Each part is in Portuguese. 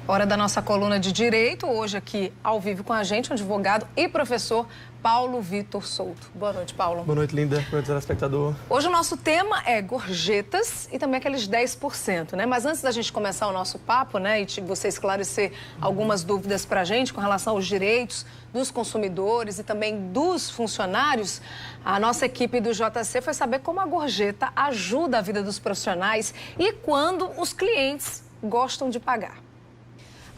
Hora da nossa coluna de Direito, hoje aqui ao vivo com a gente, o advogado e professor Paulo Vitor Souto. Boa noite, Paulo. Boa noite, Linda. Boa noite, telespectador. Hoje o nosso tema é gorjetas e também aqueles 10%, né? Mas antes da gente começar o nosso papo, né, e você esclarecer algumas dúvidas para a gente com relação aos direitos dos consumidores e também dos funcionários, a nossa equipe do JC foi saber como a gorjeta ajuda a vida dos profissionais e quando os clientes gostam de pagar.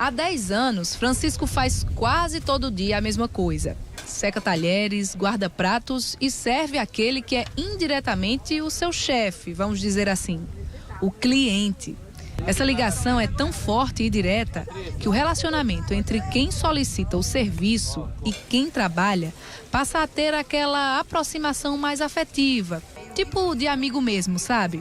Há 10 anos, Francisco faz quase todo dia a mesma coisa. Seca talheres, guarda pratos e serve aquele que é indiretamente o seu chefe, vamos dizer assim, o cliente. Essa ligação é tão forte e direta que o relacionamento entre quem solicita o serviço e quem trabalha passa a ter aquela aproximação mais afetiva, tipo de amigo mesmo, sabe?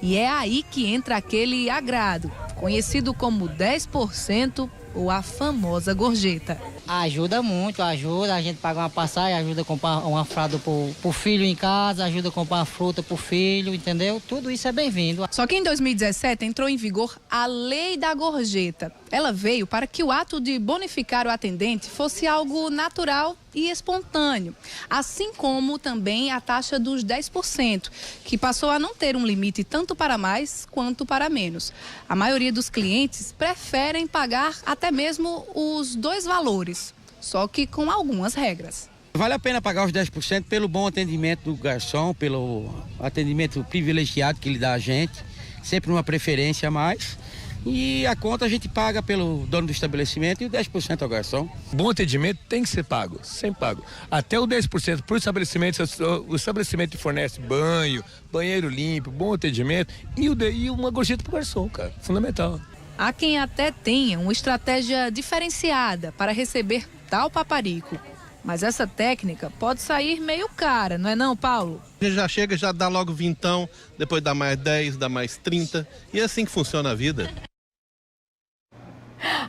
E é aí que entra aquele agrado, conhecido como 10% ou a famosa gorjeta. Ajuda muito, ajuda a gente pagar uma passagem, ajuda a comprar uma fralda pro filho em casa, ajuda a comprar uma fruta pro filho, entendeu? Tudo isso é bem-vindo. Só que em 2017 entrou em vigor a Lei da Gorjeta. Ela veio para que o ato de bonificar o atendente fosse algo natural e espontâneo, assim como também a taxa dos 10%, que passou a não ter um limite tanto para mais quanto para menos. A maioria dos clientes preferem pagar até mesmo os dois valores, só que com algumas regras. Vale a pena pagar os 10% pelo bom atendimento do garçom, pelo atendimento privilegiado que ele dá a gente, sempre uma preferência a mais. E a conta a gente paga pelo dono do estabelecimento e o 10% ao garçom. Bom atendimento tem que ser pago, sempre pago. Até o 10% por estabelecimento, o estabelecimento fornece banho, banheiro limpo, bom atendimento e uma gorjeta pro garçom, cara, fundamental. Há quem até tenha uma estratégia diferenciada para receber tal paparico. Mas essa técnica pode sair meio cara, não é não, Paulo? A gente já chega, já dá logo vintão, depois dá mais 10, dá mais 30 e é assim que funciona a vida.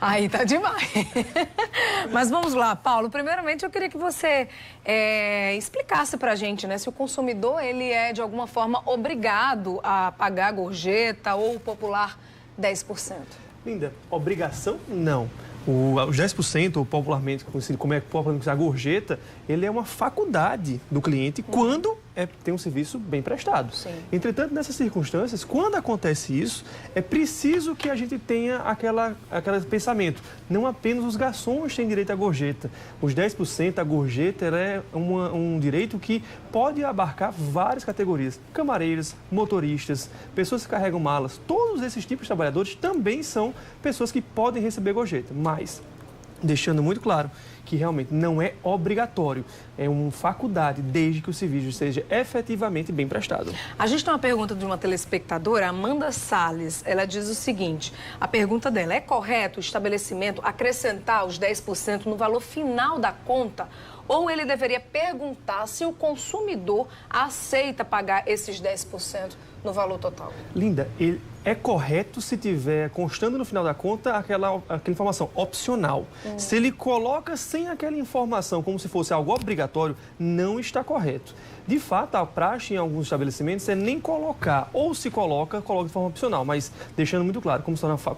Aí tá demais. Mas vamos lá, Paulo. Primeiramente, eu queria que você explicasse pra gente, né, se o consumidor ele é de alguma forma obrigado a pagar a gorjeta ou o popular 10%. Linda, obrigação não. Os 10%, ou popularmente conhecido como é popularmente a gorjeta, ele é uma faculdade do cliente quando tem um serviço bem prestado. Sim. Entretanto, nessas circunstâncias, quando acontece isso, é preciso que a gente tenha aquele pensamento. Não apenas os garçons têm direito à gorjeta. Os 10%, a gorjeta é um direito que pode abarcar várias categorias. Camareiros, motoristas, pessoas que carregam malas, todos esses tipos de trabalhadores também são pessoas que podem receber gorjeta. Mas, deixando muito claro que realmente não é obrigatório, é uma faculdade, desde que o serviço seja efetivamente bem prestado. A gente tem uma pergunta de uma telespectadora, Amanda Salles. Ela diz o seguinte, a pergunta dela, é correto o estabelecimento acrescentar os 10% no valor final da conta? Ou ele deveria perguntar se o consumidor aceita pagar esses 10% no valor total? Linda, é correto se tiver constando no final da conta aquela informação opcional. Se ele coloca sem aquela informação como se fosse algo obrigatório, não está correto. De fato, a praxe em alguns estabelecimentos é nem colocar, ou se coloca de forma opcional, mas deixando muito claro,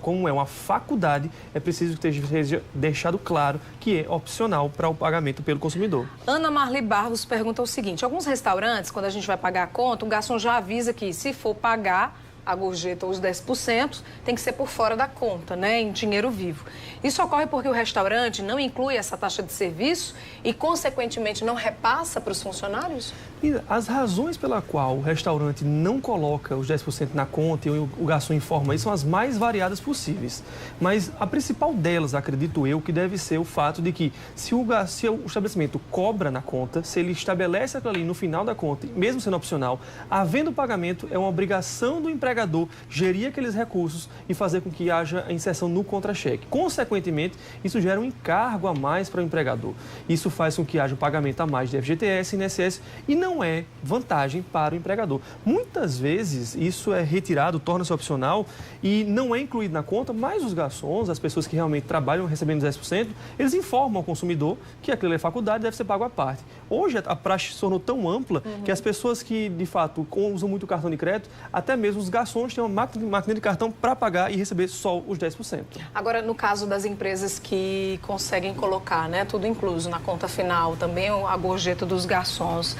como é uma faculdade, é preciso que seja deixado claro que é opcional para o pagamento pelo consumidor. Ana Marli Barros pergunta o seguinte, alguns restaurantes, quando a gente vai pagar a conta, o garçom já avisa que se for pagar a gorjeta ou os 10%, tem que ser por fora da conta, né, em dinheiro vivo. Isso ocorre porque o restaurante não inclui essa taxa de serviço e, consequentemente, não repassa para os funcionários? E as razões pela qual o restaurante não coloca os 10% na conta e o garçom informa isso são as mais variadas possíveis. Mas a principal delas, acredito eu, que deve ser o fato de que se o estabelecimento cobra na conta, se ele estabelece aquilo ali no final da conta, mesmo sendo opcional, havendo pagamento, é uma obrigação do empregador gerir aqueles recursos e fazer com que haja a inserção no contra-cheque. Consequentemente, isso gera um encargo a mais para o empregador. Isso faz com que haja um pagamento a mais de FGTS, INSS e não é vantagem para o empregador. Muitas vezes isso é retirado, torna-se opcional e não é incluído na conta, mas os garçons, as pessoas que realmente trabalham recebendo 10%, eles informam ao consumidor que aquilo é faculdade, deve ser pago à parte. Hoje a praxe se tornou tão ampla que as pessoas que, de fato, usam muito cartão de crédito, até mesmo os garçons garçons têm uma máquina de cartão para pagar e receber só os 10%. Agora, no caso das empresas que conseguem colocar, né, tudo incluso na conta final, também a gorjeta dos garçons,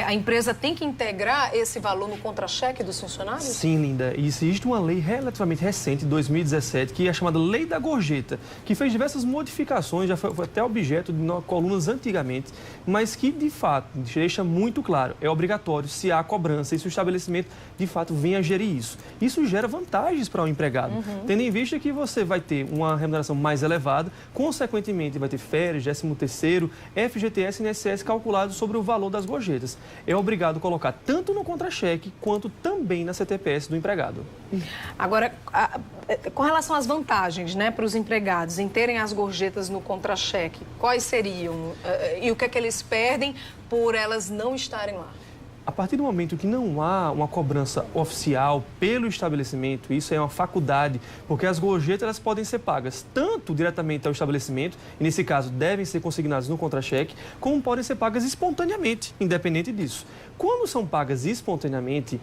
a empresa tem que integrar esse valor no contra-cheque dos funcionários? Sim, Linda. E existe uma lei relativamente recente, de 2017, que é a chamada Lei da Gorjeta, que fez diversas modificações, já foi até objeto de colunas antigamente, mas que, de fato, deixa muito claro, é obrigatório se há cobrança e se o estabelecimento, de fato, vem a gerir isso. Isso gera vantagens para o empregado, tendo em vista que você vai ter uma remuneração mais elevada, consequentemente vai ter férias, 13º, FGTS e INSS calculados sobre o valor das gorjetas. É obrigado a colocar tanto no contra-cheque quanto também na CTPS do empregado. Agora, com relação às vantagens, né, para os empregados em terem as gorjetas no contra-cheque, quais seriam? E o que é que eles perdem por elas não estarem lá? A partir do momento que não há uma cobrança oficial pelo estabelecimento, isso é uma faculdade, porque as gorjetas elas podem ser pagas tanto diretamente ao estabelecimento, e nesse caso devem ser consignadas no contra-cheque, como podem ser pagas espontaneamente, independente disso. Quando são pagas espontaneamente,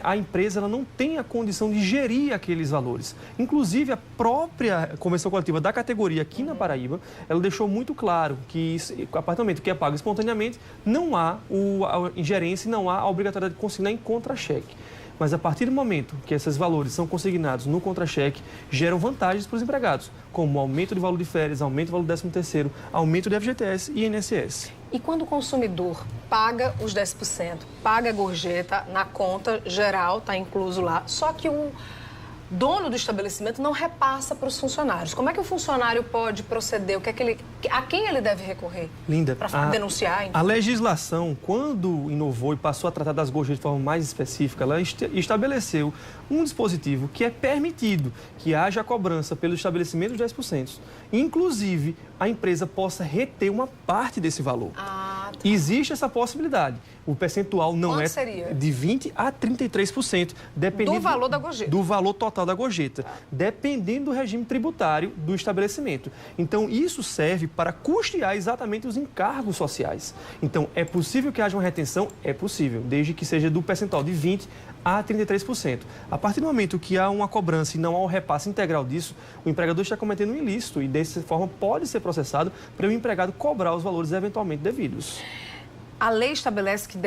a empresa ela não tem a condição de gerir aqueles valores. Inclusive, a própria convenção coletiva da categoria aqui na Paraíba, ela deixou muito claro que a partir do momento que é pago espontaneamente, não há a ingerência e não há a obrigatoriedade de consignar em contra-cheque. Mas a partir do momento que esses valores são consignados no contra-cheque, geram vantagens para os empregados, como aumento de valor de férias, aumento do valor do 13º, aumento do FGTS e INSS. E quando o consumidor paga os 10%, paga a gorjeta na conta geral, está incluso lá, só que o dono do estabelecimento não repassa para os funcionários. Como é que o funcionário pode proceder? A quem ele deve recorrer? Linda, para denunciar? A legislação, quando inovou e passou a tratar das gorjetas de forma mais específica, ela estabeleceu um dispositivo que é permitido que haja cobrança pelo estabelecimento dos 10%. Inclusive, a empresa possa reter uma parte desse valor. Tá. Existe essa possibilidade. O percentual não Quanto é seria? de 20% a 33%, dependendo do valor da gorjeta. Do valor total da gorjeta, dependendo do regime tributário do estabelecimento. Então, isso serve para custear exatamente os encargos sociais. Então, é possível que haja uma retenção? É possível, desde que seja do percentual de 20% a 33%. A partir do momento que há uma cobrança e não há um repasse integral disso, o empregador está cometendo um ilícito e, dessa forma, pode ser processado para o empregado cobrar os valores eventualmente devidos. A lei estabelece que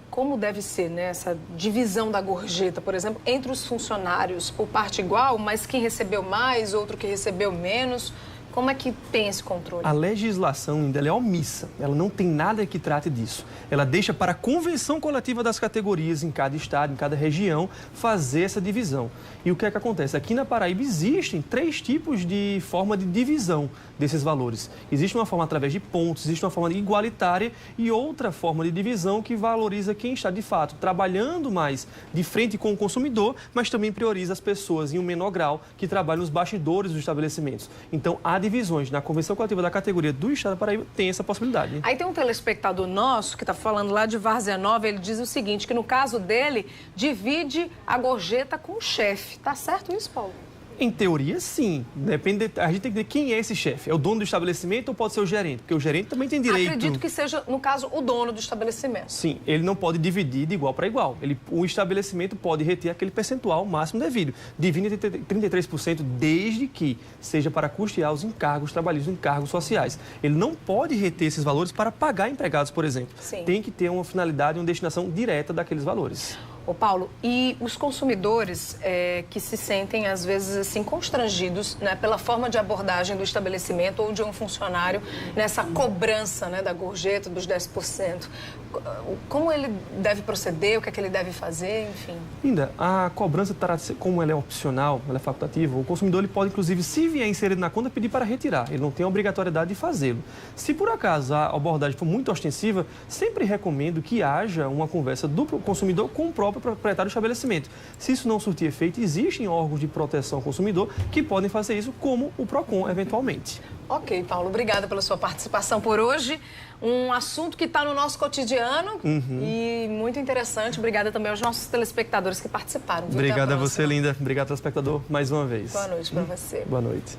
como deve ser, né, essa divisão da gorjeta, por exemplo, entre os funcionários por parte igual, mas quem recebeu mais, outro que recebeu menos. Como é que tem esse controle? A legislação ainda é omissa, ela não tem nada que trate disso. Ela deixa para a convenção coletiva das categorias em cada estado, em cada região, fazer essa divisão. E o que é que acontece? Aqui na Paraíba existem 3 tipos de forma de divisão desses valores. Existe uma forma através de pontos, existe uma forma igualitária e outra forma de divisão que valoriza quem está, de fato, trabalhando mais de frente com o consumidor, mas também prioriza as pessoas em um menor grau que trabalham nos bastidores dos estabelecimentos. Então, há divisões na convenção coletiva da categoria do Estado da Paraíba, tem essa possibilidade. Aí tem um telespectador nosso que está falando lá de Várzea Nova, ele diz o seguinte, que no caso dele, divide a gorjeta com o chefe. Tá certo isso, Paulo? Em teoria, sim. Depende, a gente tem que ver quem é esse chefe. É o dono do estabelecimento ou pode ser o gerente? Porque o gerente também tem direito... Acredito que seja, no caso, o dono do estabelecimento. Sim, ele não pode dividir de igual para igual. O estabelecimento pode reter aquele percentual máximo devido. Divide 33% desde que seja para custear os encargos trabalhistas, os encargos sociais. Ele não pode reter esses valores para pagar empregados, por exemplo. Sim. Tem que ter uma finalidade, uma destinação direta daqueles valores. Ô Paulo, e os consumidores que se sentem, às vezes, assim, constrangidos, né, pela forma de abordagem do estabelecimento ou de um funcionário nessa cobrança, né, da gorjeta, dos 10%, como ele deve proceder, o que é que ele deve fazer, enfim? Ainda, a cobrança, como ela é opcional, ela é facultativa, o consumidor ele pode, inclusive, se vier inserido na conta, pedir para retirar. Ele não tem a obrigatoriedade de fazê-lo. Se, por acaso, a abordagem for muito ostensiva, sempre recomendo que haja uma conversa do consumidor com o próprio proprietário do estabelecimento. Se isso não surtir efeito, existem órgãos de proteção ao consumidor que podem fazer isso, como o PROCON, eventualmente. Ok, Paulo, obrigada pela sua participação por hoje. Um assunto que está no nosso cotidiano e muito interessante. Obrigada também aos nossos telespectadores que participaram. Obrigada a você, Linda. Obrigado, telespectador, mais uma vez. Boa noite para você. Boa noite.